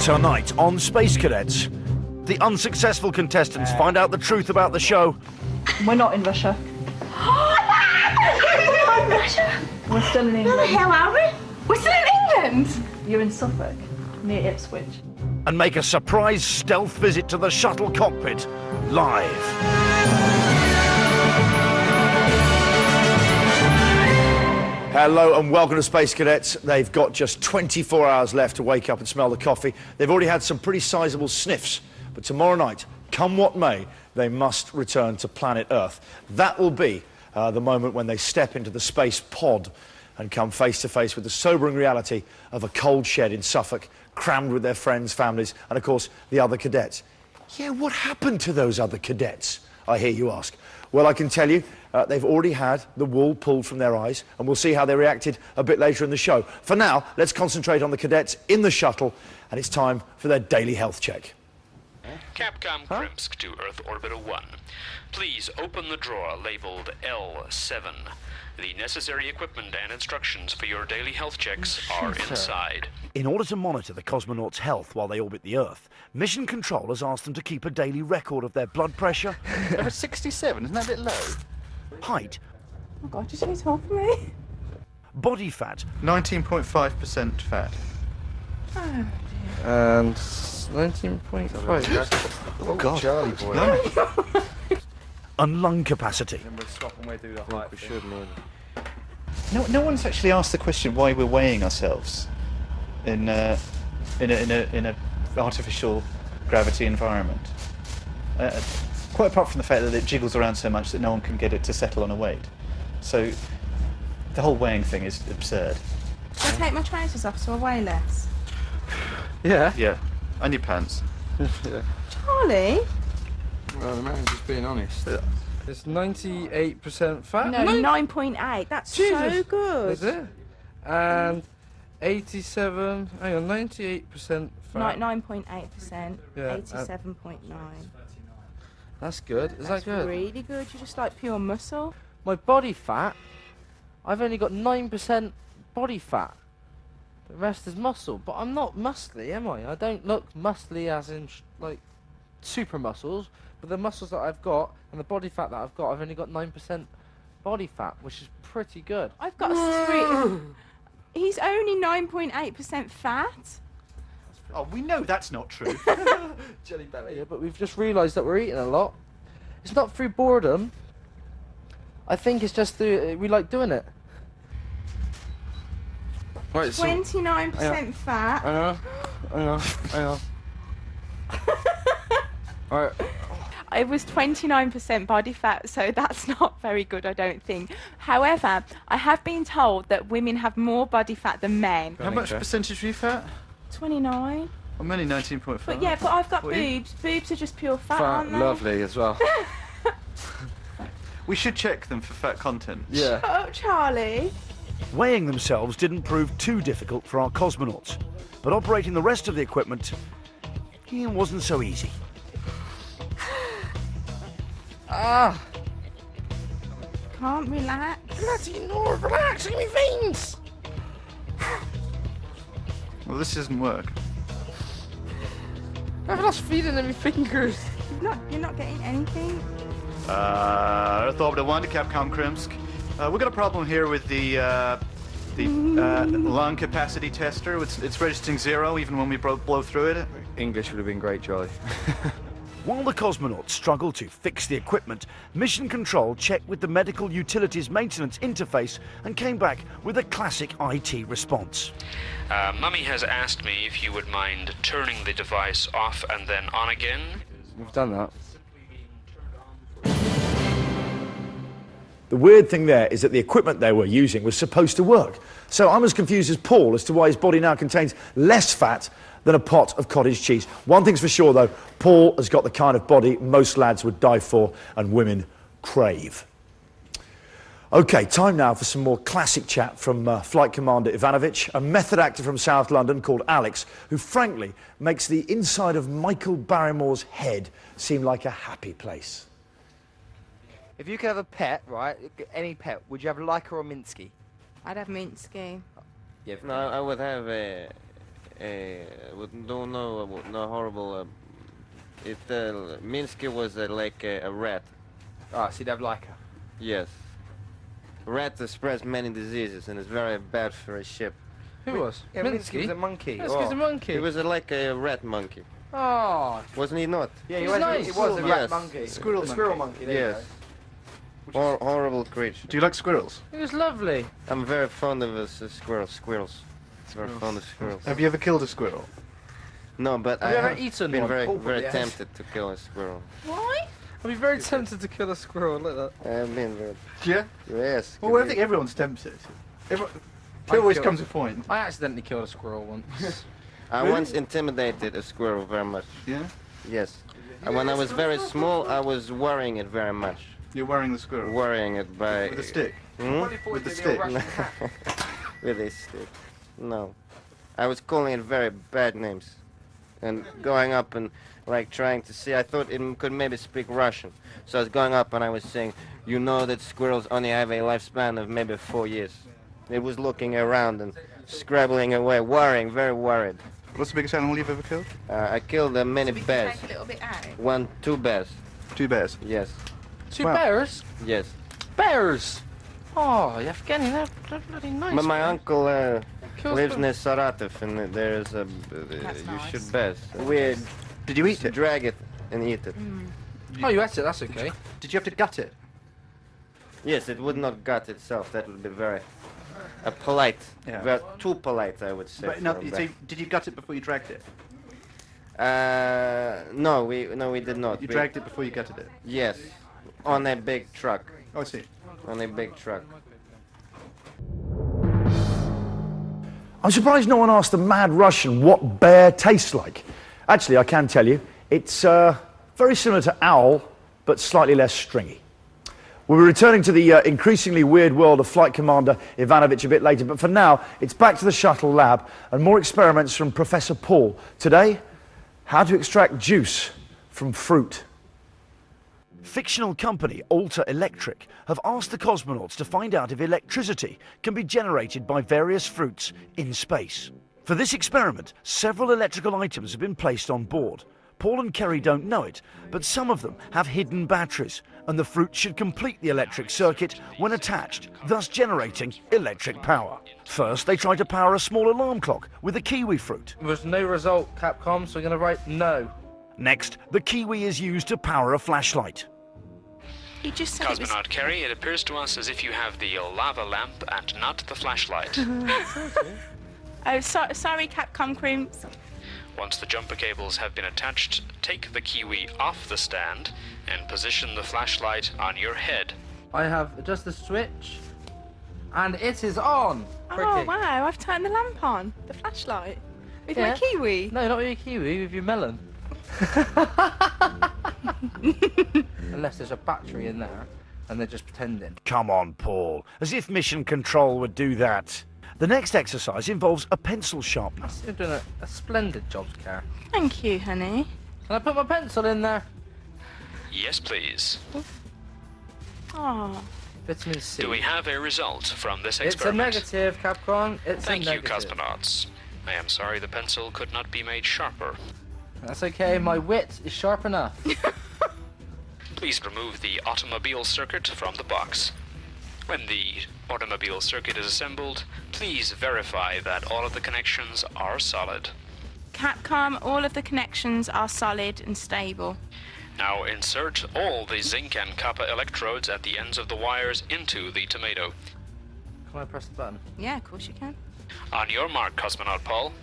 Tonight on Space Cadets, the unsuccessful contestants find out the truth about the show. We're not in Russia. We're not in Russia. We're still in England. Where the hell are we? We're still in England. You're in Suffolk, near Ipswich. And make a surprise stealth visit to the shuttle cockpit, live. Hello and welcome to Space Cadets. They've got just 24 hours left to wake up and smell the coffee. They've already had some pretty sizable sniffs, but tomorrow night, come what may, they must return to planet Earth. That will be the moment when they step into the space pod and come face to face with the sobering reality of a cold shed in Suffolk, crammed with their friends, families, and of course the other cadets. Yeah, what happened to those other cadets, I hear you ask? Well, I can tell you, they've already had the wool pulled from their eyes, and we'll see how they reacted a bit later in the show. For now, let's concentrate on the cadets in the shuttle, and it's time for their daily health check. Capcom Krimsk to Earth Orbiter 1. Please open the drawer labeled L7. The necessary equipment and instructions for your daily health checks are inside. In order to monitor the cosmonauts' health while they orbit the Earth, Mission Control has asked them to keep a daily record of their blood pressure. They're at 67, isn't that a bit low? Height. Oh God, you take off me. Body fat. 19.5% fat. Oh dear. And 19.5. Oh God, Charlie boy. And lung capacity. We should, man. No one's actually asked the question why we're weighing ourselves in a artificial gravity environment. Quite apart from the fact that it jiggles around so much that no one can get it to settle on a weight. So the whole weighing thing is absurd. I'll take my trousers off so I weigh less. Yeah? Yeah, and your pants. Yeah. Charlie? Well, the man's just being honest. It's 98% fat. No, 9.8. That's so Jesus. good. Is it? And 87, hang on, 98% fat. 9.8%. Yeah, 87.9. That's good. Is That's that good? really good. You're just like pure muscle. My body fat, I've only got 9% body fat. The rest is muscle, but I'm not muscly, am I? I don't look muscly as in like super muscles, but the muscles that I've got and the body fat that I've got, I've only got 9% body fat, which is pretty good. I've got a He's only 9.8% fat. Oh, we know that's not true. Jelly belly. Yeah, but we've just realised that we're eating a lot. It's not through boredom. I think it's just through we like doing it. Right, so 29% fat. I know. Alright. It was 29% body fat, so that's not very good, I don't think. However, I have been told that women have more body fat than men. How much percentage are you fat? 29. I'm only 19.5. But yeah, but I've got What are you? boobs. Boobs are just pure fat, Fat, aren't they? lovely as well. We should check them for fat content. Yeah. Oh, Charlie. Weighing themselves didn't prove too difficult for our cosmonauts, but operating the rest of the equipment wasn't so easy. Ah! Can't relax. Relax, give me veins! Well, this doesn't work. I've lost feeling in my fingers. You're not getting anything. Earth Orbiter 1 to Capcom Krimsk. We've got a problem here with the lung capacity tester. It's registering 0 even when we blow through it. English would have been great, Charlie. While the cosmonauts struggled to fix the equipment, Mission Control checked with the Medical Utilities Maintenance Interface and came back with a classic IT response. Mummy has asked me if you would mind turning the device off and then on again. We've done that. The weird thing there is that the equipment they were using was supposed to work. So I'm as confused as Paul as to why his body now contains less fat than a pot of cottage cheese. One thing's for sure, though, Paul has got the kind of body most lads would die for and women crave. OK, time now for some more classic chat from Flight Commander Ivanovic, a method actor from South London called Alex, who frankly makes the inside of Michael Barrymore's head seem like a happy place. If you could have a pet, right, any pet, would you have Laika or Minsky? I'd have Minsky. Yeah, no, I would have don't know, no horrible. Minsky was like a rat. Ah, so you'd have like a... Yes. Rat spreads many diseases and is very bad for a ship. Who was? Yeah, Minsky was a monkey. Minsky's a monkey. He was like a rat monkey. Oh, Wasn't he not? Yeah, He's nice. he was a rat Yes. monkey. Squirrel a squirrel monkey. monkey. There Yes. you go. Horrible creature. Do you like squirrels? he was lovely. I'm very fond of squirrels. Very fond of squirrels. Have you ever killed a squirrel? No, but Have I you ever have eaten been one? very, Oh, very yes. tempted to kill a squirrel. Why? I'd be very tempted to kill a squirrel like that. I've been very... Yeah. Yes. Well, I think everyone's tempted. There always comes a point. I accidentally killed a squirrel once. I Really? once intimidated a squirrel very much. Yeah? Yes. And when I was very small, I was worrying it very much. You're wearing the squirrel. Worrying it by... With a stick. Hmm? With the stick. With a stick. No. I was calling it very bad names. And going up and like trying to see, I thought it could maybe speak Russian. So I was going up and I was saying, you know that squirrels only have a lifespan of maybe 4 years. It was looking around and scrabbling away, worrying, very worried. What's the biggest animal you've ever killed? I killed many bears. Take a little bit out. 2 bears. 2 bears. Yes. 2 Wow. bears? Yes. Bears! Oh, you're forgetting they're bloody nice. But my man. uncle Kills lives them. near Saratov and there's a... That's you nice. should bears. Weird. Did you eat it? Drag it and eat it. Oh, you ate it, that's okay. Did you have to gut it? Yes, it would not gut itself. That would be very polite. Yeah. Very too polite, I would say. But no, for a so bear. did you gut it before you dragged it? No, we did not. You We- dragged it before you gutted it? Yes, on a big truck. Oh, I see. On a big truck. I'm surprised no one asked the mad Russian what bear tastes like. Actually, I can tell you, it's very similar to owl, but slightly less stringy. We'll be returning to the increasingly weird world of Flight Commander Ivanovich a bit later, but for now, it's back to the shuttle lab and more experiments from Professor Paul. Today, how to extract juice from fruit. Fictional company Alta Electric have asked the cosmonauts to find out if electricity can be generated by various fruits in space. For this experiment, several electrical items have been placed on board. Paul and Kerry don't know it, but some of them have hidden batteries, and the fruit should complete the electric circuit when attached, thus generating electric power. First, they try to power a small alarm clock with a kiwi fruit. There was no result, Capcom, so we're going to write no. Next, the kiwi is used to power a flashlight. He just said it was... Cosmonaut Kerry, it appears to us as if you have the lava lamp and not the flashlight. Oh, sorry, Capcom crew. Once the jumper cables have been attached, take the kiwi off the stand and position the flashlight on your head. I have adjusted the switch, and it is on. Oh, Pretty. wow, I've turned the lamp on. The flashlight. With Yeah. my kiwi. No, not with your kiwi, with your melon. Unless there's a battery in there, and they're just pretending. Come on, Paul, as if Mission Control would do that. The next exercise involves a pencil sharpener. You're doing a splendid job, Car. Thank you, honey. Can I put my pencil in there? Yes, please. Oh, Vitamin C. Do we have a result from this It's a experiment? negative, Capcom. It's Thank a you, negative. cosmonauts. I am sorry the pencil could not be made sharper. That's okay, my wit is sharp enough. Please remove the automobile circuit from the box. When the automobile circuit is assembled, please verify that all of the connections are solid. Capcom, all of the connections are solid and stable. Now insert all the zinc and copper electrodes at the ends of the wires into the tomato. Can I press the button? Yeah, of course you can. On your mark, Cosmonaut Paul.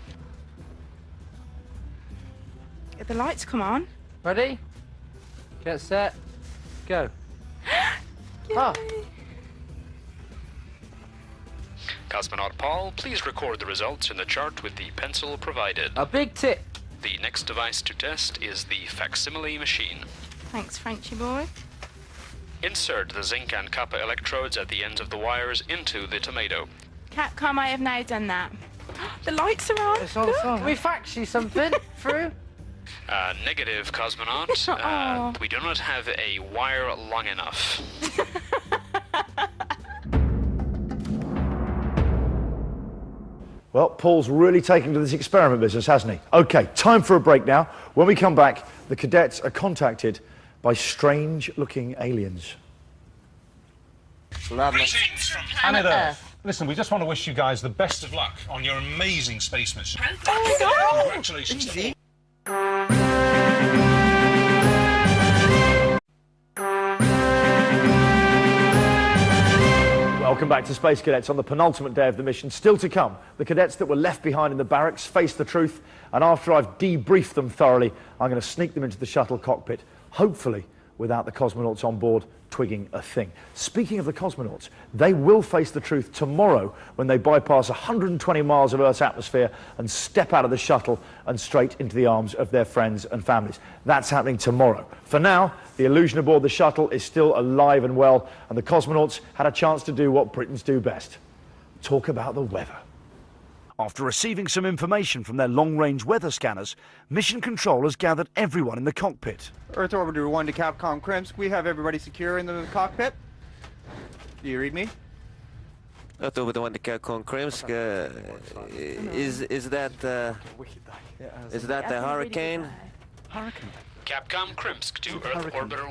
Get the lights come on. Ready? Get set. Go. Ah. Cosmonaut Paul, please record the results in the chart with the pencil provided. A big tick. The next device to test is the facsimile machine. Thanks, Frenchy boy. Insert the zinc and copper electrodes at the ends of the wires into the tomato. Capcom, I have now done that. The lights are on. It's all Look. fun. We fax you something through. Negative, Cosmonaut. Aw. We do not have a wire long enough. Well, Paul's really taken to this experiment business, hasn't he? OK, time for a break now. When we come back, the cadets are contacted by strange-looking aliens. Greetings from planet Earth. Listen, we just want to wish you guys the best of luck on your amazing space mission. Congratulations to all. Welcome back to Space Cadets on the penultimate day of the mission. Still to come, the cadets that were left behind in the barracks face the truth, and after I've debriefed them thoroughly, I'm going to sneak them into the shuttle cockpit, hopefully without the cosmonauts on board twigging a thing. Speaking of the cosmonauts, they will face the truth tomorrow when they bypass 120 miles of Earth's atmosphere and step out of the shuttle and straight into the arms of their friends and families. That's happening tomorrow. For now, the illusion aboard the shuttle is still alive and well, and the cosmonauts had a chance to do what Britons do best: talk about the weather. After receiving some information from their long-range weather scanners, Mission Control has gathered everyone in the cockpit. Earth Orbiter 1 to Capcom Krimsk. We have everybody secure in the cockpit. Do you read me? Earth Orbiter 1 to Capcom Krimsk. Is that the hurricane? Hurricane. Capcom Krimsk to Earth Orbiter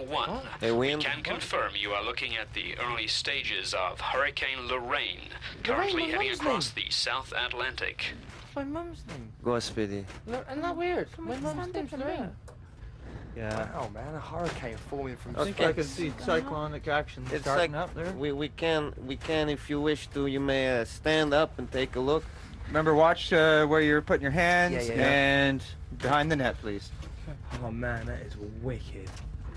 1. We can confirm you are looking at the early stages of Hurricane Lorraine, currently heading across the South Atlantic. My mum's name. Господи. Isn't that weird? My mum's name's Lorraine. Yeah. Oh man, a hurricane forming from. I think I can see cyclonic action starting up there. We can, if you wish to, you may stand up and take a look. Remember, watch where you're putting your hands and behind the net, please. Oh man, that is wicked.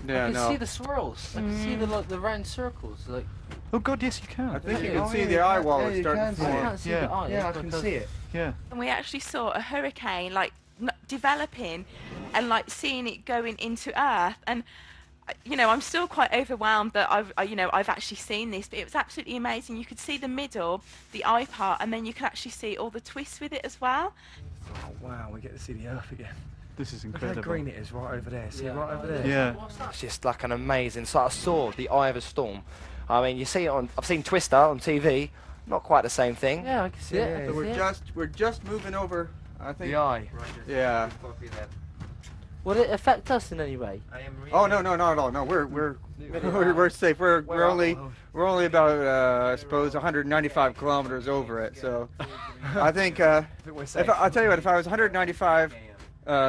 Yeah, I can see the swirls. I can see the round circles. Like. Oh God, yes you can. I think you can see the eye wall is starting to form. I can't see the eye. Yeah, I can see it. Yeah. And we actually saw a hurricane like developing and like seeing it going into Earth, and you know, I'm still quite overwhelmed that I've actually seen this, but it was absolutely amazing. You could see the middle, the eye part, and then you could actually see all the twists with it as well. Oh wow, we get to see the Earth again. This is Look incredible. how green it is right over there. See right over there? Yeah. It's just like an amazing. It's like I saw the eye of a storm. I mean, you see it on. I've seen Twister on TV. Not quite the same thing. Yeah, I can see it. So we're just moving over. I think. The eye. Yeah. Would it affect us in any way? Oh no, not at all. No, we're safe. We're only about I suppose 195 kilometers over it. So I think I'll tell you what, if I was 195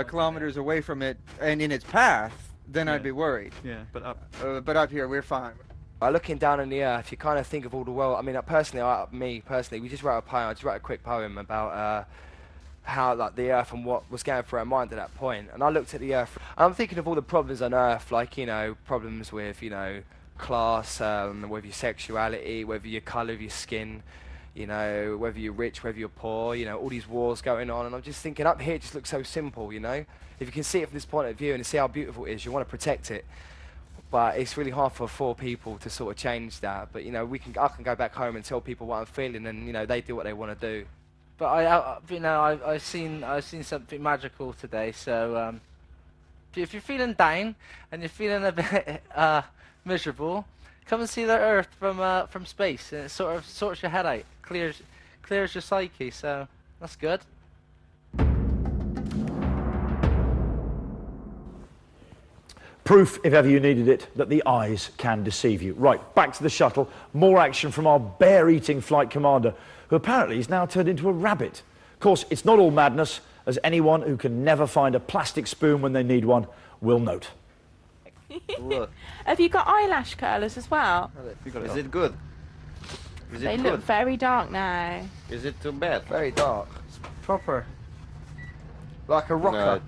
kilometers away from it and in its path, then I'd be worried. Yeah, but up here we're fine. Looking down on the Earth, you kind of think of all the world. I mean, me personally, we just wrote a poem. I just wrote a quick poem about how like the Earth and what was going through our mind at that point. And I looked at the Earth. I'm thinking of all the problems on Earth, like problems with class, with your sexuality, whether your colour of your skin, whether you're rich, whether you're poor, all these wars going on. And I'm just thinking, up here it just looks so simple, If you can see it from this point of view and see how beautiful it is, you want to protect it. But it's really hard for 4 people to sort of change that. But I can go back home and tell people what I'm feeling, and they do what they want to do. But I've seen something magical today. So if you're feeling down and you're feeling a bit miserable, come and see the Earth from space, and it sort of sorts your head out, clears your psyche. So that's good. Proof, if ever you needed it, that the eyes can deceive you. Right, back to the shuttle. More action from our bear-eating flight commander, who apparently is now turned into a rabbit. Of course, it's not all madness, as anyone who can never find a plastic spoon when they need one will note. Look. Have you got eyelash curlers as well? Is it good? They look very dark now. Is it too bad? Very dark. It's proper. Like a rocker. No.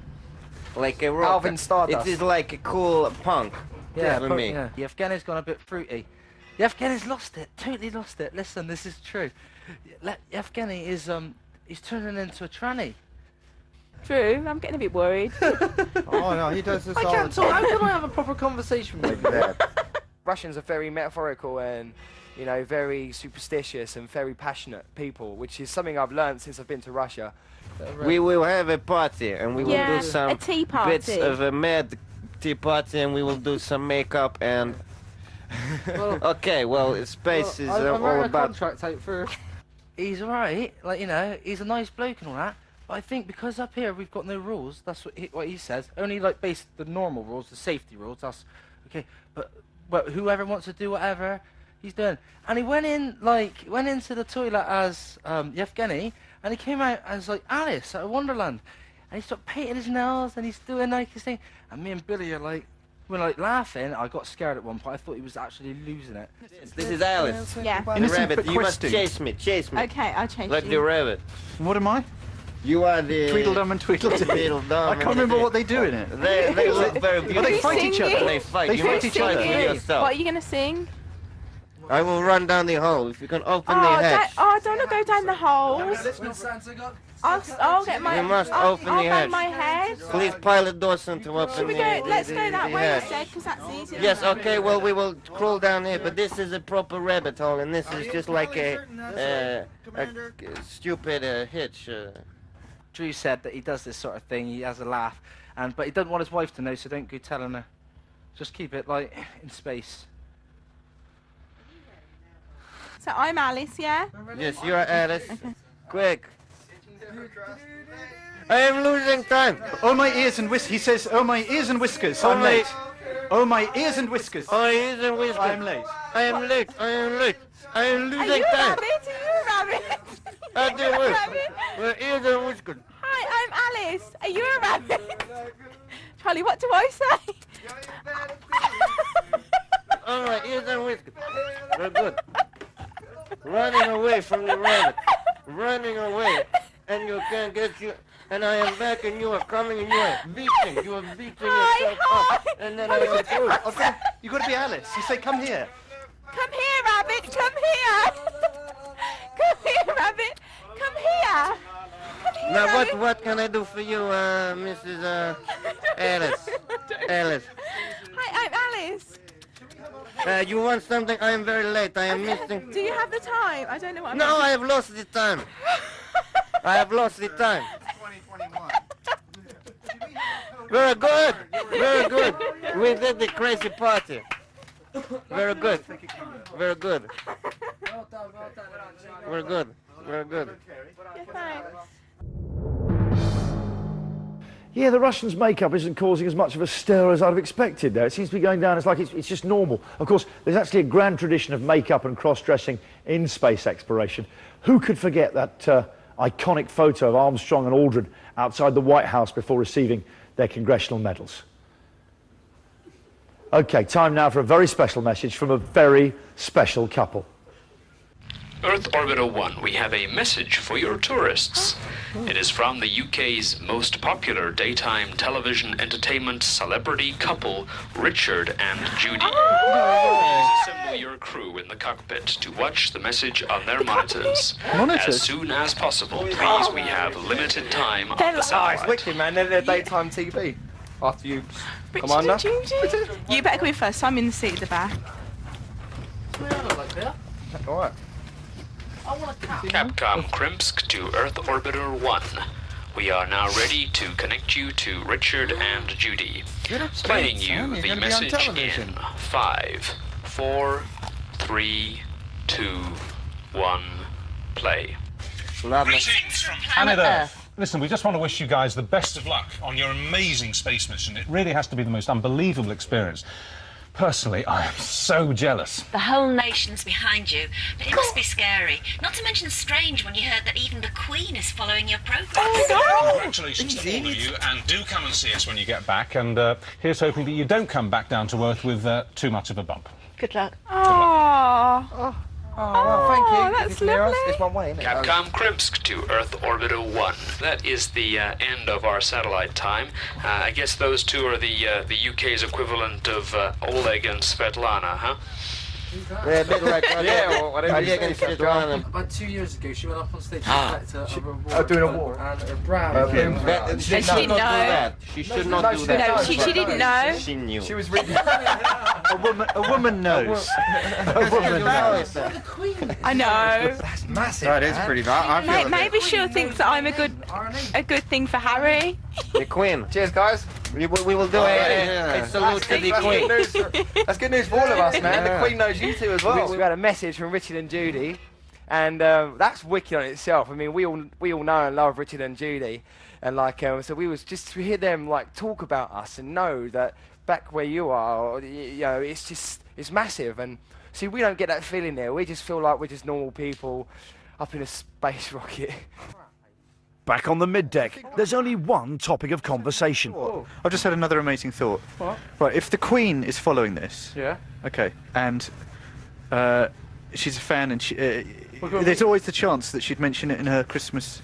Like a rocker. Alvin Stardust. It is like a cool punk. Yeah, for me. Yeah. Yevgeny's gone a bit fruity. Yevgeny's lost it. Totally lost it. Listen, this is true. Yevgeny is he's turning into a tranny. True. I'm getting a bit worried. Oh no, he does this all the How time. can I have a proper conversation with you? Russians are very metaphorical and very superstitious and very passionate people, which is something I've learned since I've been to Russia. We will have a party, and we will do some a tea party. bits of a mad tea party, and we will do some makeup and. Well, okay, well, space is I'm all a about. contract out for. he's alright. Like, you know, he's a nice bloke and all that. But I think because up here we've got no rules, that's what he says. Only, like, based the normal rules, the safety rules, that's... Okay, but whoever wants to do whatever, he's doing. And he went into the toilet as Yevgeny, and he came out as, like, Alice out of Wonderland. And he started painting his nails, and he's doing, like, his thing. And me and Billy are, like... We're like laughing. I got scared at one point. I thought he was actually losing it. This is Alice. Yeah. The rabbit. You must chase me. Chase me. Okay, I'll chase Like you. the rabbit. What am I? You are the Tweedledum and Tweedledee. Tweedledum. I can't remember what they do in it. They look very beautiful. They fight each other. They fight. They You fight must each fight other. for yourself. What are you going to sing? I will run down the hole. If you can open the hatch. I don't want to go down the holes. I'll get my... You must I'll open the hatch. bang my head. Please pilot Dawson to open Should we the go? Let's go that the way hatch. instead, because that's easier. Yes, okay, well, we will crawl down here, but this is a proper rabbit hole, and this is just like a stupid hitch. Drew said that he does this sort of thing. He has a laugh, but he doesn't want his wife to know, so don't go telling her. Just keep it, like, in space. So I'm Alice, yeah? Yes, you are Alice. Okay. Quick. I am losing time. Oh, my ears and whiskers. He says, oh, my ears and whiskers. I'm late. Oh, my ears and whiskers. Oh, my ears and whiskers. I'm late. I am late. I am late. I am losing Are you a time. rabbit? Are you a rabbit? I do Are you a work. rabbit? My ears and whiskers. Hi, I'm Alice. Are you a rabbit? Charlie, what do I say? Oh, my ears and whiskers. Very good. Running away from the rabbit. Running away. And you can't get you. And I am back and you are coming and you are beating. You are beating yourself up. And then I am through. You got to be Alice. You say, come here. Come here, rabbit. Come here. Come here, rabbit. Come here. Come here, Now rabbit. what can I do for you, Mrs. Alice? Alice. Hi, I'm Alice. You want something? I am very late. I am missing. Do you have the time? I don't know what I'm No, I have lost the time. I have lost the time. 2021. Very good. Very good. We did the crazy party. Very good. Very good. Very good. Very good. Yeah, thanks. Yeah, the Russians' makeup isn't causing as much of a stir as I'd have expected there. It seems to be going down as like it's just normal. Of course, there's actually a grand tradition of makeup and cross-dressing in space exploration. Who could forget that iconic photo of Armstrong and Aldrin outside the White House before receiving their congressional medals? OK, time now for a very special message from a very special couple. Earth Orbiter 1, we have a message for your tourists. It is from the UK's most popular daytime television entertainment celebrity couple, Richard and Judy. Please assemble your crew in the cockpit to watch the message on their monitors. As soon as possible, please. We have limited time on the satellite. It's wicked, man. They're daytime TV. After you, Commander. You better go in first. I'm in the seat at the back. All right. Capcom Krimsk to Earth Orbiter 1. We are now ready to connect you to Richard and Judy. Playing you the message in 5, 4, 3, 2, 1, play. Greetings from planet Earth. Listen, we just want to wish you guys the best of luck on your amazing space mission. It really has to be the most unbelievable experience. Personally, I am so jealous. The whole nation's behind you, but it must be scary. Not to mention strange when you heard that even the Queen is following your programme. Congratulations to all of you, and do come and see us when you get back. And here's hoping that you don't come back down to Earth with too much of a bump. Good luck. Aww. Well, thank you. That's It's near us. lovely. It's one way, isn't it? Capcom Krimsk to Earth Orbiter 1. That is the end of our satellite time. I guess those two are the UK's equivalent of Oleg and Svetlana, huh? Yeah, a bit like Yeah, or whatever. Oleg and Svetlana. About 2 years ago, she went up on stage Ah. to collect a reward. Doing a war. And a brown. She she should didn't not do know. that. She should not do that. No, she didn't know. She knew. She was reading. A woman knows. A woman knows. I know. That's massive. That is pretty bad. I feel a bit- Maybe she'll think that I'm a good thing for Harry. The Queen. Cheers, guys. We will do a salute to the That's Queen. good news. That's good news for all of us, man. The Queen knows you two as well. We had a message from Richard and Judy, And that's wicked on itself. I mean, we all know and love Richard and Judy, and like so we was just to hear them like talk about us and know that back where you are, you know, it's massive. And see, we don't get that feeling there. We just feel like we're just normal people up in a space rocket. Back on the middeck, there's only one topic of conversation. I've just had another amazing thought. What? Right, if the Queen is following this, Yeah. okay, and she's a fan, and there's always the chance that she'd mention it in her Christmas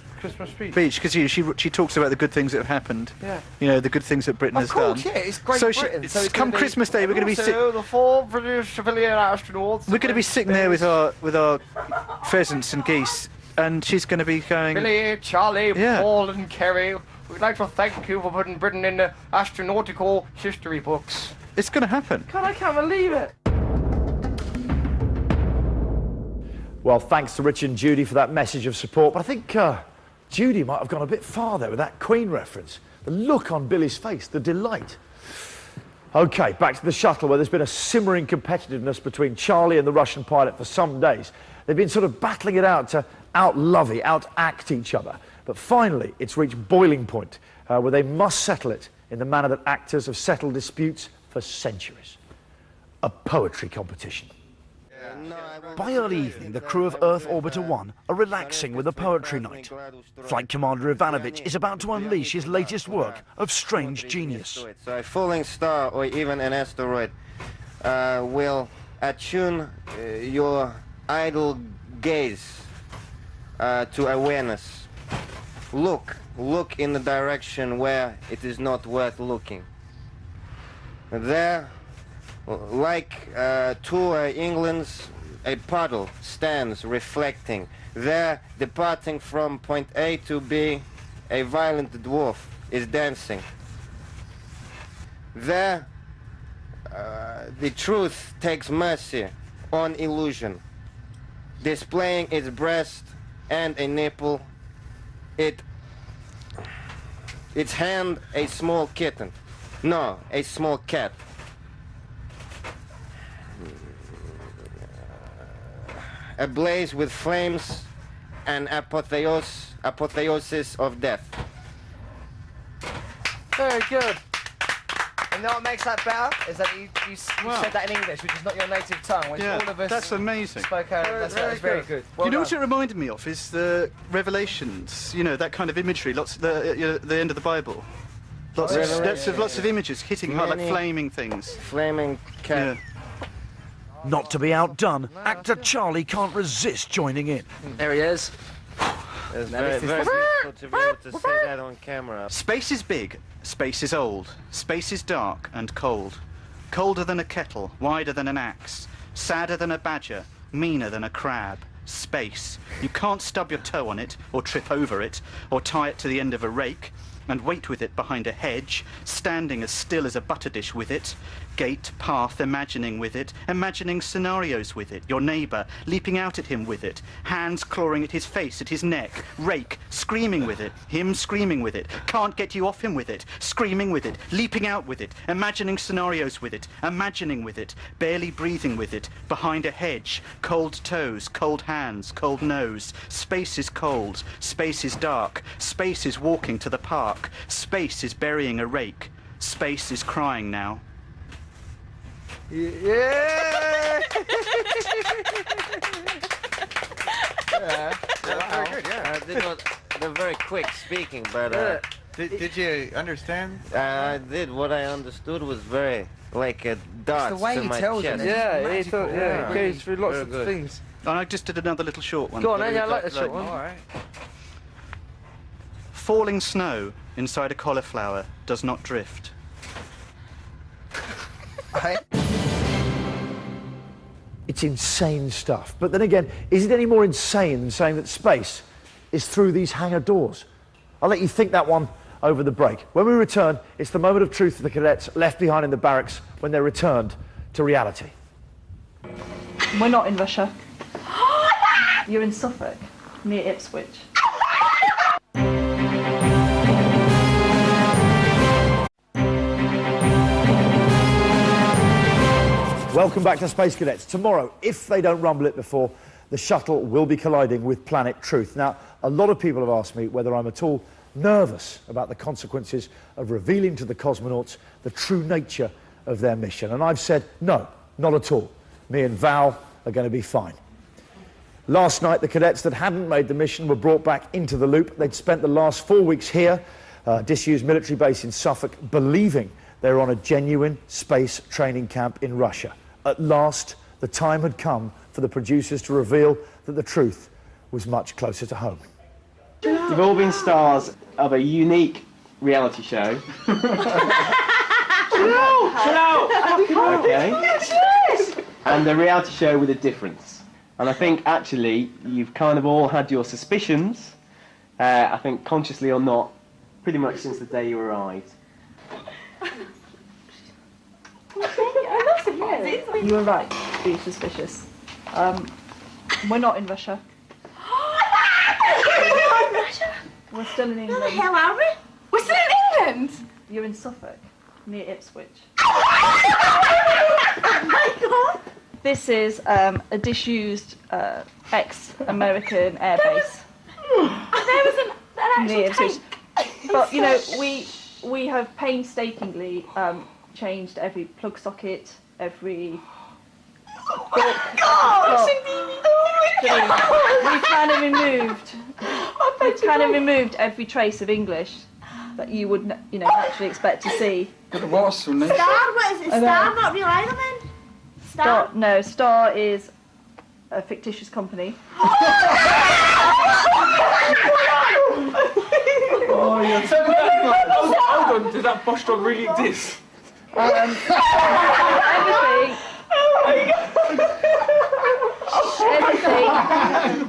speech, because she talks about the good things that have happened. Yeah. You know, the good things that Britain has done. Yeah, it's Great so Britain. So it's come Christmas Day, we're going to be the 4 British civilian astronauts. we're going to be sitting there with our pheasants and geese, and she's going to be going, Billy, Charlie, Paul, and Kerry. We'd like to thank you for putting Britain in the astronautical history books. It's going to happen. God, I can't believe it. Well, thanks to Rich and Judy for that message of support, but I think Judy might have gone a bit far there with that Queen reference. The look on Billy's face, the delight. OK, back to the shuttle, where there's been a simmering competitiveness between Charlie and the Russian pilot for some days. They've been sort of battling it out to out-lovey, out-act each other. But finally, it's reached boiling point, where they must settle it in the manner that actors have settled disputes for centuries. A poetry competition. By early evening, the crew of Earth Orbiter 1 are relaxing with a poetry night. Flight Commander Ivanovich is about to unleash his latest work of strange genius. So a falling star or even an asteroid will attune your idle gaze to awareness. Look in the direction where it is not worth looking. There, like to England's, a puddle stands reflecting. There, departing from point A to B, a violent dwarf is dancing. There, the truth takes mercy on illusion, displaying its breast and a nipple, its hand a small kitten, no, a small cat. Ablaze with flames, an apotheosis of death. Very good. And you know what makes that better? Is that you said that in English, which is not your native tongue, which all of us that's amazing. spoke out. That's very good. Well you know done. what it reminded me of is the Revelations. You know, that kind of imagery. The end of the Bible. Lots of images hitting like flaming things. Flaming cat. Yeah. Not to be outdone, actor Charlie can't resist joining in. There he is. It's very beautiful to be able to say that on camera. Space is big, space is old, space is dark and cold. Colder than a kettle, wider than an axe, sadder than a badger, meaner than a crab. Space. You can't stub your toe on it, or trip over it, or tie it to the end of a rake, and wait with it behind a hedge, standing as still as a butter dish with it, gate, path, imagining with it, imagining scenarios with it, your neighbour, leaping out at him with it, hands clawing at his face, at his neck, rake, screaming with it, him screaming with it, can't get you off him with it, screaming with it, leaping out with it, imagining scenarios with it, imagining with it, barely breathing with it, behind a hedge, cold toes, cold hands, cold nose, space is cold, space is dark, space is walking to the park, space is burying a rake, space is crying now. Yeah! Very good, yeah. They're very quick speaking, but... Did you understand? I did. What I understood was very, like a dot It's the way to he my tells chest. it. it goes through lots of things. And I just did another little short one. Go on, I like the short one. All right. Falling snow inside a cauliflower does not drift. It's insane stuff. But then again, is it any more insane than saying that space is through these hangar doors? I'll let you think that one over the break. When we return, it's the moment of truth for the cadets left behind in the barracks when they're returned to reality. We're not in Russia. You're in Suffolk, near Ipswich. Welcome back to Space Cadets. Tomorrow, if they don't rumble it before, the shuttle will be colliding with planet Truth. Now, a lot of people have asked me whether I'm at all nervous about the consequences of revealing to the cosmonauts the true nature of their mission. And I've said, no, not at all. Me and Val are going to be fine. Last night, the cadets that hadn't made the mission were brought back into the loop. They'd spent the last 4 weeks here, disused military base in Suffolk, believing they were on a genuine space training camp in Russia. At last, the time had come for the producers to reveal that the truth was much closer to home. You've all been stars of a unique reality show. Chill out! Okay. And a reality show with a difference. And I think actually you've kind of all had your suspicions, I think consciously or not, pretty much since the day you arrived. You were right to be suspicious. We're not in Russia. We're still in England. Where the hell are we? We're still in England? You're in Suffolk, near Ipswich. Oh my God! This is a disused ex-American airbase. There was an near actual Ipswich. tank. But you know, we have painstakingly changed every plug socket, every. Oh my gosh! We've kind of removed every trace of English that you would, naturally expect to see. Star, what is it? Star, not real either then? Star? No, Star is a fictitious company. Oh, you're so bad. Hold on, does that Bosch dog really exist? Everything.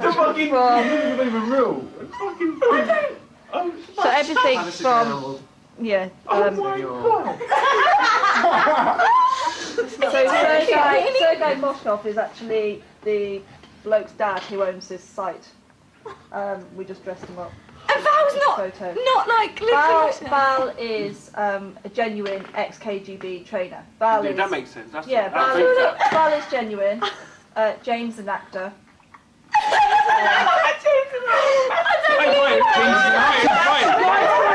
Everything from. Not even real. So everything from. Yeah. So Sergei Boschkov is actually the bloke's dad who owns this site. We just dressed him up. And Val's not like living Val is a genuine ex-KGB trainer. Val is, that makes sense. Val is genuine. James is an actor.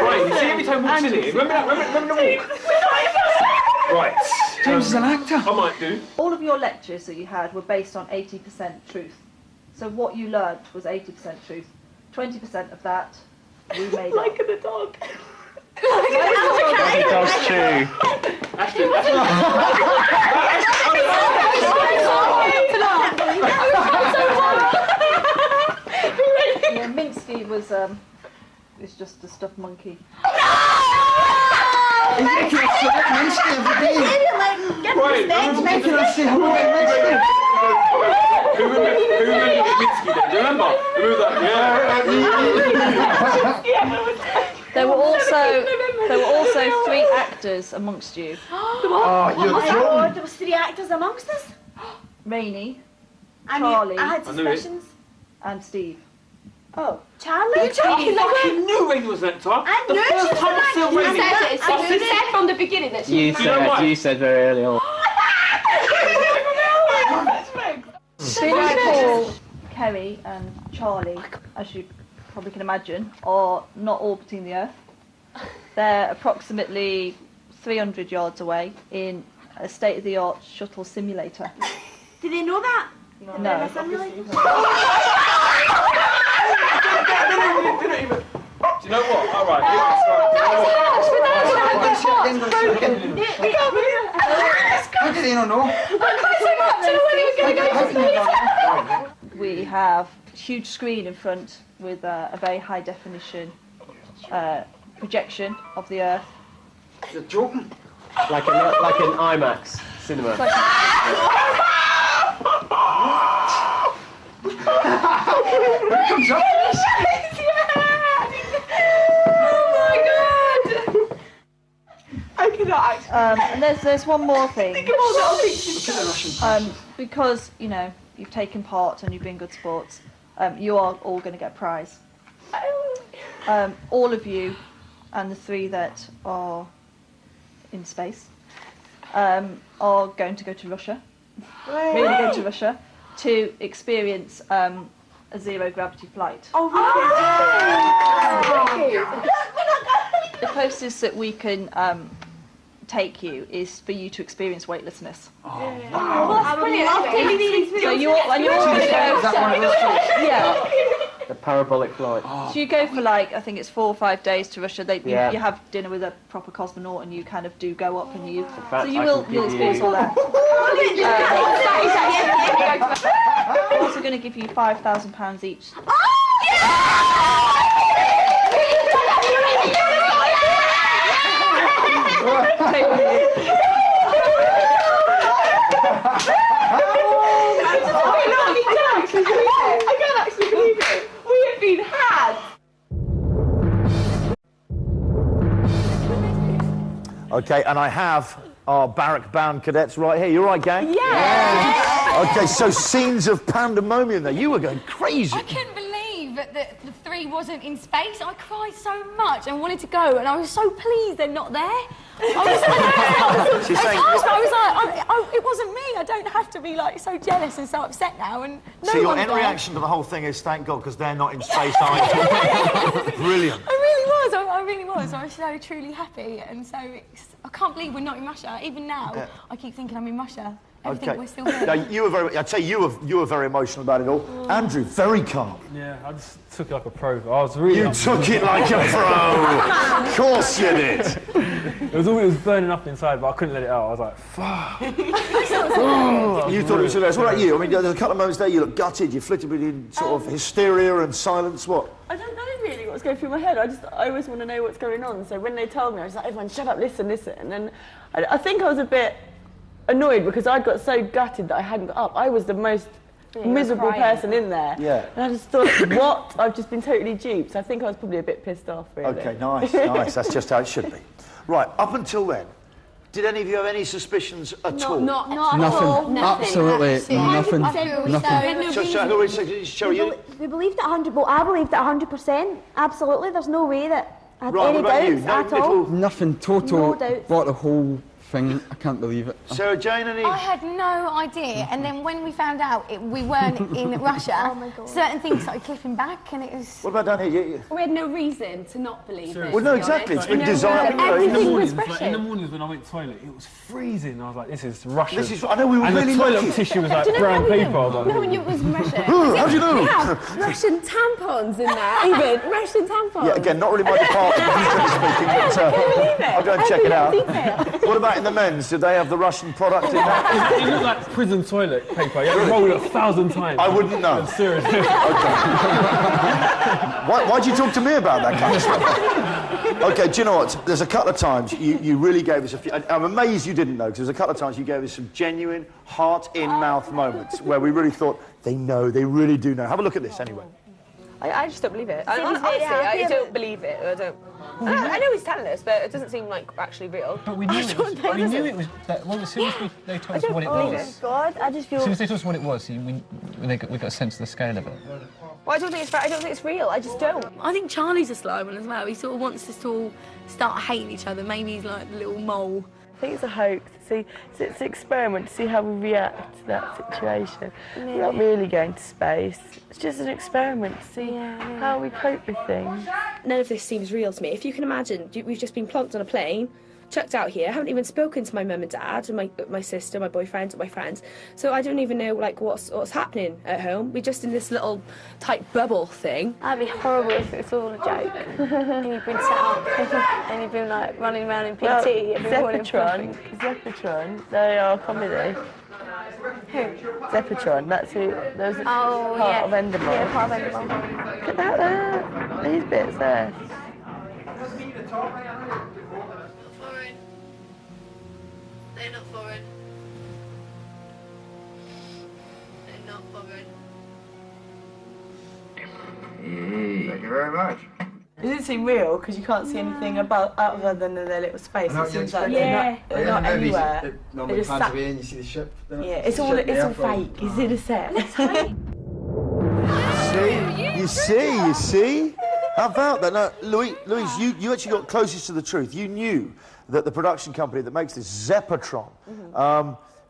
Right, you see every time he walks in here, remember the walk? Right. James is an actor. I might do. All of your lectures that you had were based on 80% truth. So what you learnt was 80% truth. 20% of that we made like up. the dog. The dog's true. Yeah, Minsky was just a stuffed monkey. Who remembers Minsky then? Do you remember? Remember that? Yeah. There were also 3 actors amongst you. Oh my God, there was 3 actors amongst us. Rainey, I Charlie, had suspicions. and Steve. Oh, Charlie? I fucking knew Rainey was that time. I knew the first time I saw Rainey. I said from the beginning that she You said very early on. Paul, Kerry and Charlie, as you probably can imagine, are not orbiting the Earth. They're approximately 300 yards away in a state-of-the-art shuttle simulator. Did they know that? No. Do you know what? All right. How did they not know? We have a huge screen in front with a very high definition projection of the Earth. You're joking. Like an IMAX cinema. I cannot actually. And there's one more thing. Think of all the little pictures. Because you've taken part and you've been good sports, you are all going to get a prize. All of you, and the 3 that are in space, are going to go to Russia. Really going to Russia. to experience a zero gravity flight. Oh, really? The closest that we can take you is for you to experience weightlessness. Well, that's brilliant. I'll take these So you're going to go. Yeah. The parabolic flight. So you go for like, I think it's 4 or 5 days to Russia. Yeah. You have dinner with a proper cosmonaut, and you kind of do go up, and you. fact, So you I will can you'll give experience you- all that. We're also going to give you £5,000 each. I can't actually believe it. We have been had. Okay, and I have our barrack-bound cadets right here. You all right, gang? Yeah. Okay, so scenes of pandemonium there. You were going crazy. I couldn't believe that the three wasn't in space. I cried so much and wanted to go, and I was so pleased they're not there. I was like, it wasn't me. I don't have to be like so jealous and so upset now. And no So your one's end there. reaction to the whole thing is, thank God, because they're not in space either. Brilliant. I really was. I really was. I was so truly happy, and so I can't believe we're not in Russia. Even now, I keep thinking I'm in Russia. Everything we're still here. Now, you were very. I'd say you were very emotional about it all. Andrew, very calm. Yeah, I just took it like a pro. I was really. You took it like a pro. Of course you did. It was burning up inside, but I couldn't let it out. I was like, fuck. You thought it was hilarious. What about you? I mean, there's a couple of moments there you look gutted, you flitted between sort of hysteria and silence. What? I don't know really what's going through my head. I always want to know what's going on. So when they told me, I was like, everyone shut up, listen. And I think I was a bit annoyed because I got so gutted that I hadn't got up. I was the most miserable person in there. Yeah. And I just thought, what? I've just been totally duped. So I think I was probably a bit pissed off, really. Okay, nice, nice. That's just how it should be. Right, up until then, did any of you have any suspicions at all? Not at all. Absolutely nothing. We believed it 100%. Well, I believed it 100%. Absolutely. There's no way that I had Right, any what about you? doubts No at all. Nothing. Total. No doubts. Bought the whole thing. I can't believe it. Sarah Jane, any? I had no idea, and then when we found out we weren't in Russia, certain things started clipping back, and it was. What about down here? We had no reason to not believe it. Well, no, exactly. It's been designed. In the mornings when I went to the toilet, it was freezing. I was like, this is Russia. This is. I know we were and really the toilet lucky. tissue was like brown paper. I was like, No, it was Russia. How do you know? We have Russian tampons in there, even. Russian tampons. Yeah, again, not really my department, speaking, but I'll go and check it out. What about in the men's? Did they have the Russian product in that? It looked like prison toilet paper. You had to roll it 1,000 times. I wouldn't know. Seriously. Why'd you talk to me about that kind of stuff? Okay, do you know what? There's a couple of times you really gave us a few. I'm amazed you didn't know, because there's a couple of times you gave us some genuine heart-in-mouth moments where we really thought, they know, they really do know. Have a look at this anyway. I just don't believe it. Honestly, I don't believe it. I know he's telling us, but it doesn't seem like actually real. But we knew it was. We knew it was. Well, as soon as they told us what it was. God, I just feel. As soon as they told us what it was, we got a sense of the scale of it. Well, I don't think it's real. I just don't. I think Charlie's a sly one as well. He sort of wants us to all start hating each other. Maybe he's like the little mole. I think it's a hoax. See, it's an experiment to see how we react to that situation. We're not really going to space. It's just an experiment to see how we cope with things. None of this seems real to me. If you can imagine, we've just been plonked on a plane, chucked out here. I haven't even spoken to my mum and dad, and my sister, my boyfriend, and my friends. So I don't even know like what's happening at home. We're just in this little tight bubble thing. That'd be horrible if it's all a joke. And you've been set up and you've been like running around in PT. Well, Zeppotron, they are comedy. Who? Zeppotron, that's who. Those are part of Endemol. Yeah, part of Endemol. Look at that there. These bits there. Foreign. They're not foreign. They're not foreign. Thank you very much. It doesn't seem real because you can't see anything about other than their little space. It seems like they're not anywhere. They're just sat. And you see the ship. Yeah, it's all fake. It's in a set. You see? How about that? Now, Louise, you actually got closest to the truth. You knew that the production company that makes this, Zeppotron,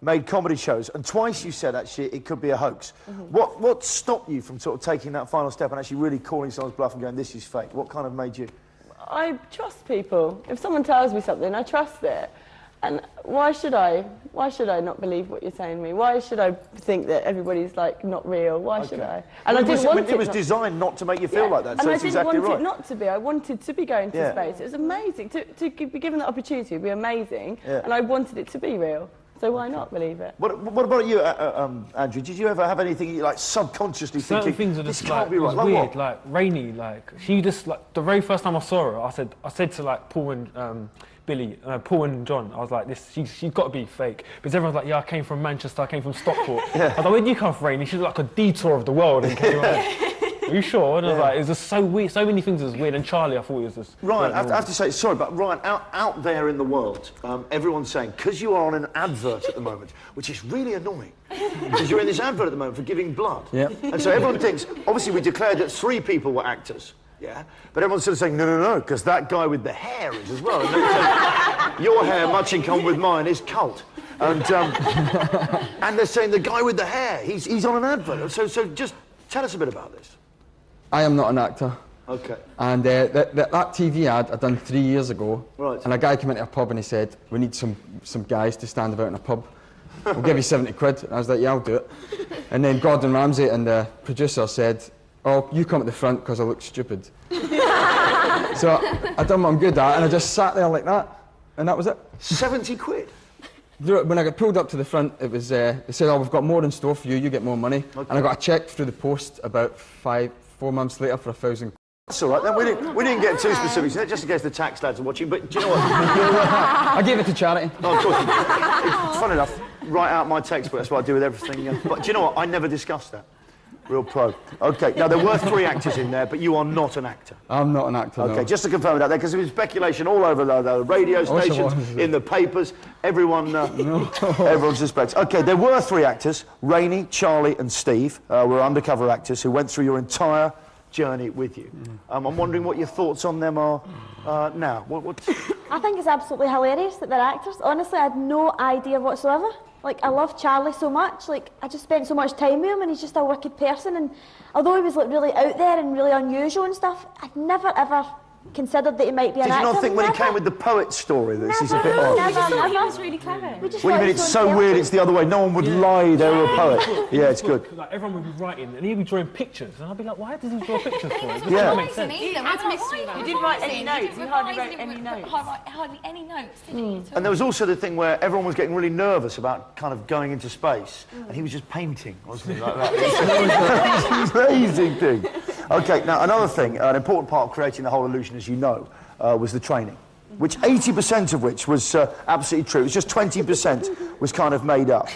made comedy shows, and twice you said, actually, it could be a hoax. What stopped you from sort of taking that final step and actually really calling someone's bluff and going, this is fake? What kind of made you... I trust people. If someone tells me something, I trust it. And why should I not believe what you're saying to me? Why should I think that everybody's like not real? Why should I? And it was designed not to make you feel like that, so it's exactly right. And I didn't want it not to be. I wanted to be going to space. It was amazing. To be given the opportunity would be amazing. And I wanted it to be real. So why not believe it? What about you, Andrew? Did you ever have anything you like subconsciously certain thinking, things are just this like, can't be right? Like weird, what? Like Rainey, like she just like the very first time I saw her, I said to like Paul and Paul and John, I was like, she's got to be fake, because everyone's like, yeah, I came from Manchester, I came from Stockport. I was like, where did you come from, Rainey? She's like a detour of the world and came out. Are you sure? And I was like, it was just so weird. So many things was weird. And Charlie, I thought it was just... Ryan, I have to say, sorry, but Ryan, out there in the world, everyone's saying, because you are on an advert at the moment, which is really annoying, because you're in this advert at the moment for giving blood. And so everyone thinks, obviously we declared that 3 people were actors, but everyone's sort of saying, no, because that guy with the hair is as well. And saying, your hair, much in common with mine, is cult. And, and they're saying the guy with the hair, he's on an advert. So just tell us a bit about this. I am not an actor. Okay. And that TV ad I done 3 years ago, right. And a guy came into a pub and he said, we need some guys to stand about in a pub. We'll give you 70 quid. And I was like, yeah, I'll do it. And then Gordon Ramsay and the producer said, oh, you come at the front because I look stupid. So I done what I'm good at, and I just sat there like that, and that was it. 70 quid? When I got pulled up to the front, it was, they said, oh, we've got more in store for you, you get more money. Okay. And I got a cheque through the post about 4 months later for 1,000. That's all right, then we didn't get too specific, just in case the tax lads are watching, but do you know what? I gave it to charity. Oh, of course. It's fun enough, write out my textbook, that's what I do with everything. But do you know what, I never discussed that. Real pro. Okay, now there were 3 actors in there, but you are not an actor. I'm not an actor, Okay, no. just to confirm that there, because there was speculation all over the radio stations, in the papers, everyone, everyone suspects. Okay, there were 3 actors, Rainey, Charlie and Steve, were undercover actors who went through your entire journey with you. I'm wondering what your thoughts on them are now. I think it's absolutely hilarious that they're actors. Honestly, I had no idea whatsoever. Like, I love Charlie so much. Like, I just spent so much time with him, and he's just a wicked person. And although he was like really out there and really unusual and stuff, I'd never ever considered that he might be an actor. Did you not think when he came with the poet story that this is a bit odd? Never. He was really clever. What do you mean it's so weird it's the other way? No one would lie they were a poet. Yeah, it's good. Like, everyone would be writing, and he'd be drawing pictures, and I'd be like, why does he draw pictures for us? Yeah. That makes sense. He didn't write any notes. He hardly wrote any notes. Hardly any notes, did he? And there was also the thing where everyone was getting really nervous about kind of going into space, and he was just painting, wasn't he, like that? It was an amazing thing. Okay, now another thing, an important part of creating the whole illusion, as you know, was the training, which 80% of which was absolutely true. It was just 20% was kind of made up.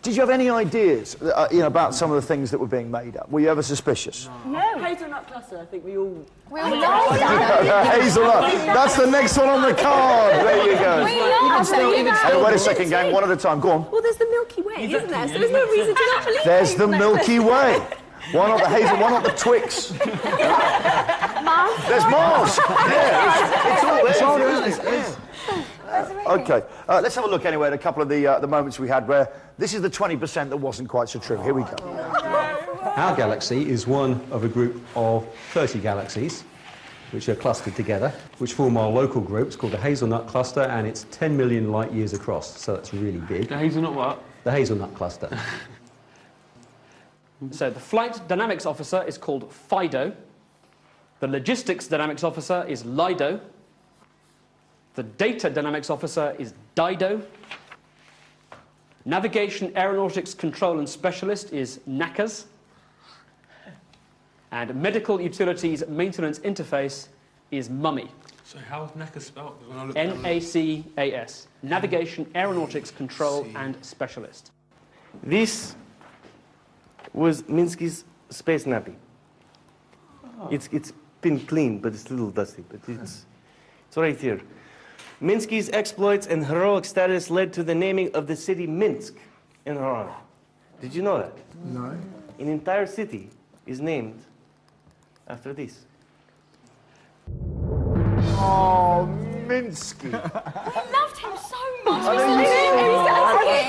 Did you have any ideas about some of the things that were being made up? Were you ever suspicious? No. Hazelnut cluster, I think we all know that. Hazelnut. That's the next one on the card. There you go. Hey, wait a second, gang. One at a time. Go on. Well, there's the Milky Way, isn't there? So there's no reason to not believe There's the Milky Way. Why not the Hazel? Why not the Twix? Mars. There's Mars. Yeah, it's all there, isn't it? Yeah. Okay, let's have a look anyway at a couple of the moments we had where this is the 20% that wasn't quite so true. Here we go. Our galaxy is one of a group of 30 galaxies which are clustered together, which form our local group. It's called the Hazelnut Cluster, and it's 10 million light years across, so that's really big. The Hazelnut what? The Hazelnut Cluster. So the Flight Dynamics Officer is called FIDO. The Logistics Dynamics Officer is LIDO. The Data Dynamics Officer is DIDO. Navigation, Aeronautics, Control and Specialist is NACAS. And Medical Utilities Maintenance Interface is MUMMY. So how is NACAS spelled? NACAS. Navigation, Aeronautics, Control and Specialist. This was Minsky's space nappy. Oh. It's been cleaned, but it's a little dusty, but it's right here. Minsky's exploits and heroic status led to the naming of the city Minsk in her honor. Did you know that? No. An entire city is named after this. Oh, Minsky. I loved him so much. I know you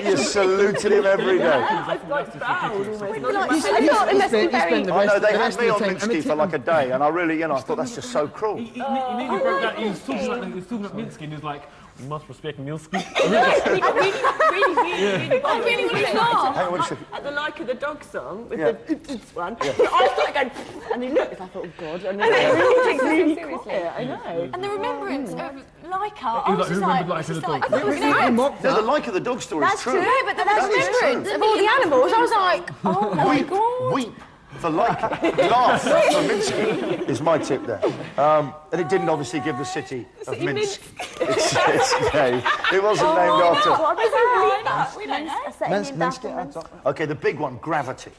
You saluted him every day. I like bowed almost. I know, they had me on Minsky for like a day, and I really, you know, I thought that's just so cruel. He nearly broke down. He was talking about Minsky, and he was like, "We must respect Minsky." I really want to laugh at the Like of the Dog song with the one. Yeah. So I started going, and he looked, and I thought, oh God, and then really quiet. I know. And the remembrance of Leica, I He was just remembered like, Like of the I Dog. thought it was an act. The Like of the Dog story That's is true. true, but the That is remembrance true. of all the animals, I was like, oh my God. Weep for Leica. Laugh for Minsky is my tip there. And it didn't obviously give the city of Minsk. It wasn't named after. We don't know. Okay, the big one, gravity.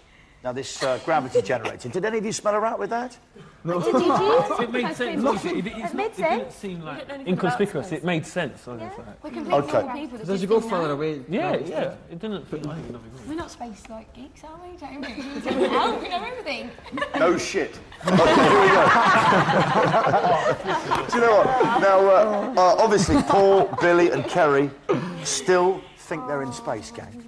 Now this gravity generator. Did any of you smell a rat with that? No. Did you? It made sense. It didn't seem like inconspicuous. It made sense. I was like, We're completely normal people. Does you go further away? yeah. It didn't feel like nothing. We're not space like geeks, are we? Don't we? We know everything. No shit. Okay, here we go. Do you know what? Now, obviously, Paul, Billy, and Kerry still think they're in space, gang.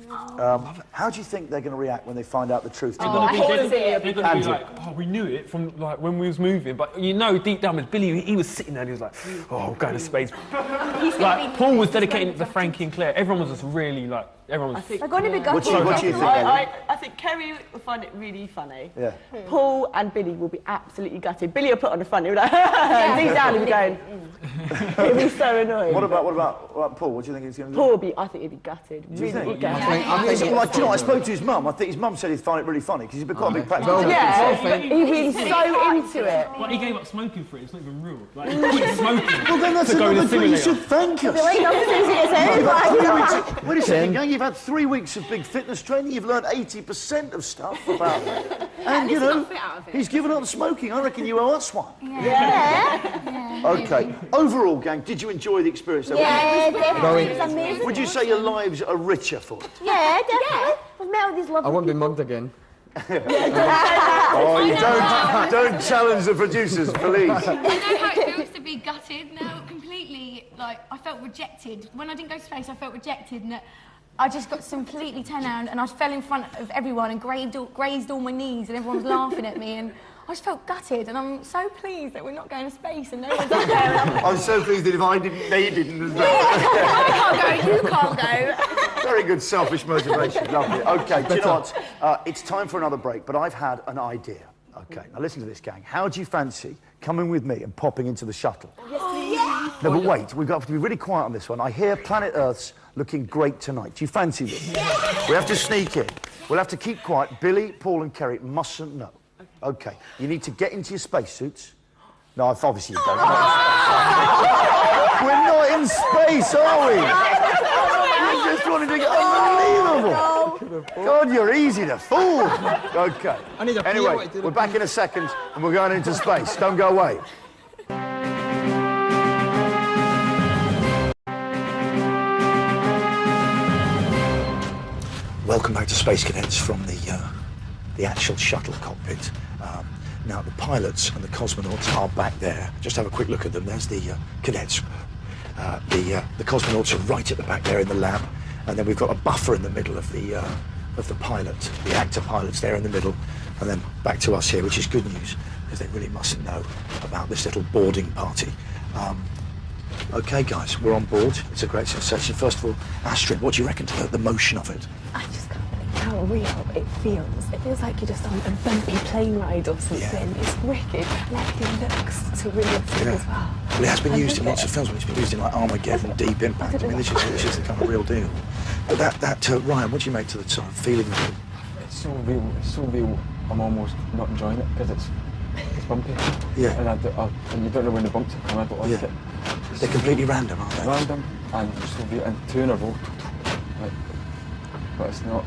How do you think they're going to react when they find out the truth? They're going to be like, oh, we knew it from like when we was moving, but you know, deep down with Billy, he was sitting there and he was like, oh, I'm going to space. Like Paul was dedicating to Frankie and Claire. Everyone was just really like, everyone was. They're going to be What do you think? I think Kerry will find it really funny. Yeah. Paul and Billy will be absolutely gutted. Billy will put on the front. He'll be like, deep down, he'll be going. He'll be so annoyed. What about Paul? What do you think he's going to do? Paul will be. I think he'd be gutted. Really think? gutted. I think, like, do you know, I spoke to his mum. I think his mum said he'd find it really funny because he's quite a big practical joker. Yeah, he'd be so into it. Like he gave up smoking for it. It's not even real. Like he quit smoking. Well, then that's another thing. You should thank us. Wait Wait a second, gang. You've had 3 weeks of big fitness training. You've learned 80% of stuff about it. And, you know, he's given up smoking. I reckon you owe us one. Yeah. Okay. Overall, gang, did you enjoy the experience? Yeah, definitely. It was amazing. Would you say your lives are richer for it? Yeah, definitely. We've met all these lovely I won't be mugged again. Oh, you don't challenge the producers, please. I know how it feels to be gutted now, completely, like, I felt rejected. When I didn't go to space, I felt rejected, and I just got completely turned around, and I fell in front of everyone and grazed all my knees, and everyone was laughing at me, and I just felt gutted, and I'm so pleased that we're not going to space, and no one's up there. I'm so pleased that if I didn't, they didn't as well. I can't go, you can't go. Very good selfish motivation, lovely. Okay, do you know what? It's time for another break, but I've had an idea. Okay, now listen to this, gang. How do you fancy coming with me and popping into the shuttle? Yes, please. No, but wait, we've got to be really quiet on this one. I hear planet Earth's looking great tonight. Do you fancy this? We have to sneak in. We'll have to keep quiet. Billy, Paul and Kerry mustn't know. Okay, you need to get into your spacesuits. No, obviously you don't. We're not in space, are we? You just wanted to get unbelievable. God, you're easy to fool. Okay. Anyway, we're back in a second and we're going into space. Don't go away. Welcome back to Space Cadets from the actual shuttle cockpit. Now, the pilots and the cosmonauts are back there. Just have a quick look at them. There's the cadets. The cosmonauts are right at the back there in the lab. And then we've got a buffer in the middle of the pilot, the actor pilots there in the middle. And then back to us here, which is good news, because they really mustn't know about this little boarding party. Okay, guys, we're on board. It's a great sensation. First of all, Astrid, what do you reckon to the motion of it? I just can't believe how real it feels. It feels like you're just on a bumpy plane ride or something. Yeah. It's wicked, and everything looks so realistic as well. Well, it has been used in lots of films. It's been used in like Armageddon, Deep Impact. I mean, this is the kind of real deal. But Ryan, what do you make to the sort of feeling of it? It's so real. It's so real. I'm almost not enjoying it because it's bumpy. Yeah. And you don't know when the bumps are coming. I don't like it. They're completely random, aren't they? Random and so real. And two in a row. But it's not.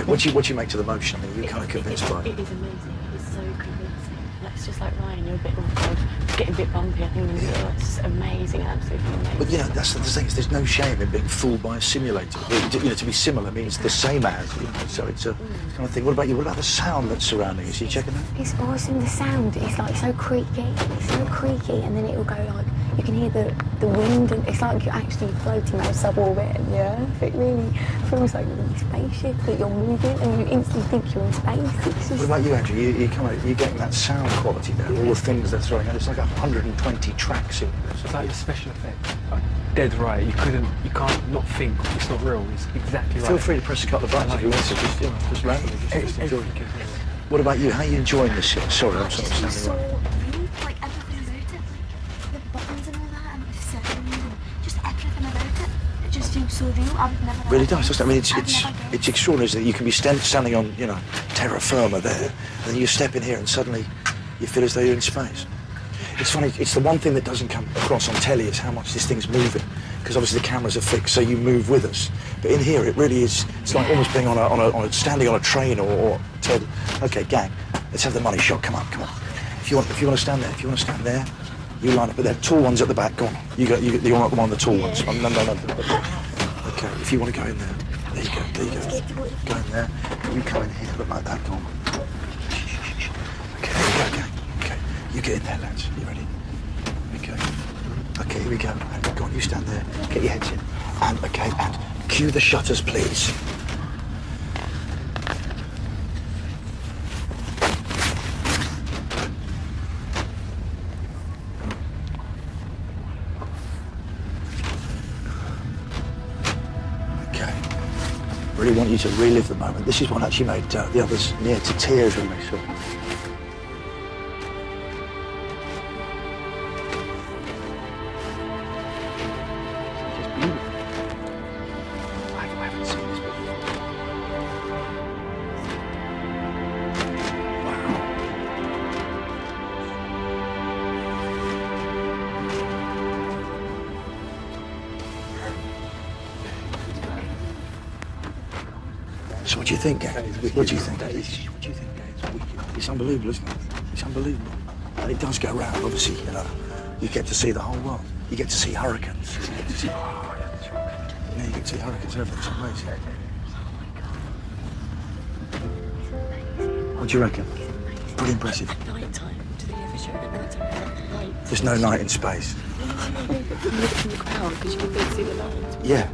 What do you make to the motion? I mean, you're kind of convinced by it. It is amazing. It's so convincing. Like, it's just like Ryan, you're a bit awkward. getting a bit bumpy, I think. It's just amazing, absolutely amazing. But, you know, that's the thing, is there's no shame in being fooled by a simulator. You know, to be similar means the same as, you know, so it's a kind of thing. What about you? What about the sound that's surrounding us? Are you checking that? It's awesome, the sound. It's like so creaky. It's so creaky, and then it will go like, you can hear the wind, and it's like you're actually floating out of suborbit. Yeah, it really feels like you're in a spaceship, that you're moving, and you instantly think you're in space. It's just... What about you, Andrew? You're getting that sound quality there, all the things they're throwing out. It's like 120 tracks in there. It's like a special effect. Dead right. You can't not think it's not real. It's exactly right. Feel free to press a couple of buttons if you want to, just, you know, just randomly, just enjoy it. What about you? How are you enjoying this shit? Sorry, I'm sort of standing right. Like everything about it, like the buttons and all that, and the sound, and just everything about it. It just feels so real. I've never. Really does, doesn't it? I mean, it's extraordinary that you can be standing on, you know, terra firma there, and then you step in here and suddenly you feel as though you're in space. It's funny, it's the one thing that doesn't come across on telly is how much this thing's moving, because obviously the cameras are fixed, so you move with us. But in here, it really is, it's like almost being standing on a train or okay, gang, let's have the money shot, come on. If you want to stand there, you line up, but there are tall ones at the back, go on. You're not one of the tall ones. No. Okay, if you want to go in there, there you go. Go in there, you come in here, look like that, go on. Okay, there you go, gang. Okay, you get in there, lads. You ready? Okay, here we go. And go on, you stand there. Get your heads in. And cue the shutters, please. Okay. Really want you to relive the moment. This is what actually made the others near to tears when they saw it. So what do you think, gang? What do you think? It's unbelievable, isn't it? It's unbelievable. And it does go round, obviously, you know. You get to see the whole world. You get to see hurricanes. You get to see... Yeah, you get to see hurricanes and everything. It's amazing. What do you reckon? Pretty impressive. At night time, do they ever show it at night time? Lights? There's no night in space. No, you can look from the ground because you can see the lights. Yeah.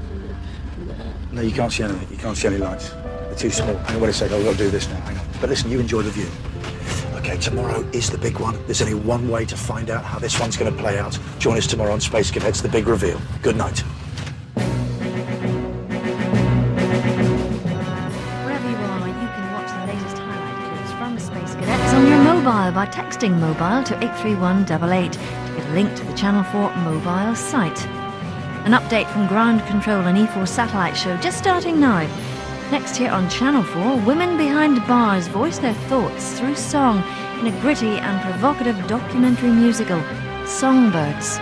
No, you can't see anything. You can't see any lights. They're too small. Hang on, wait a second. I've got to do this now. Hang on. But listen, you enjoy the view. Okay, tomorrow is the big one. There's only one way to find out how this one's going to play out. Join us tomorrow on Space Cadets, the big reveal. Good night. Wherever you are, you can watch the latest highlight clips from Space Cadets on your mobile by texting mobile to 83188 to get a link to the Channel 4 mobile site. An update from Ground Control and E4 satellite show just starting now. Next here on Channel 4, women behind bars voice their thoughts through song in a gritty and provocative documentary musical, Songbirds.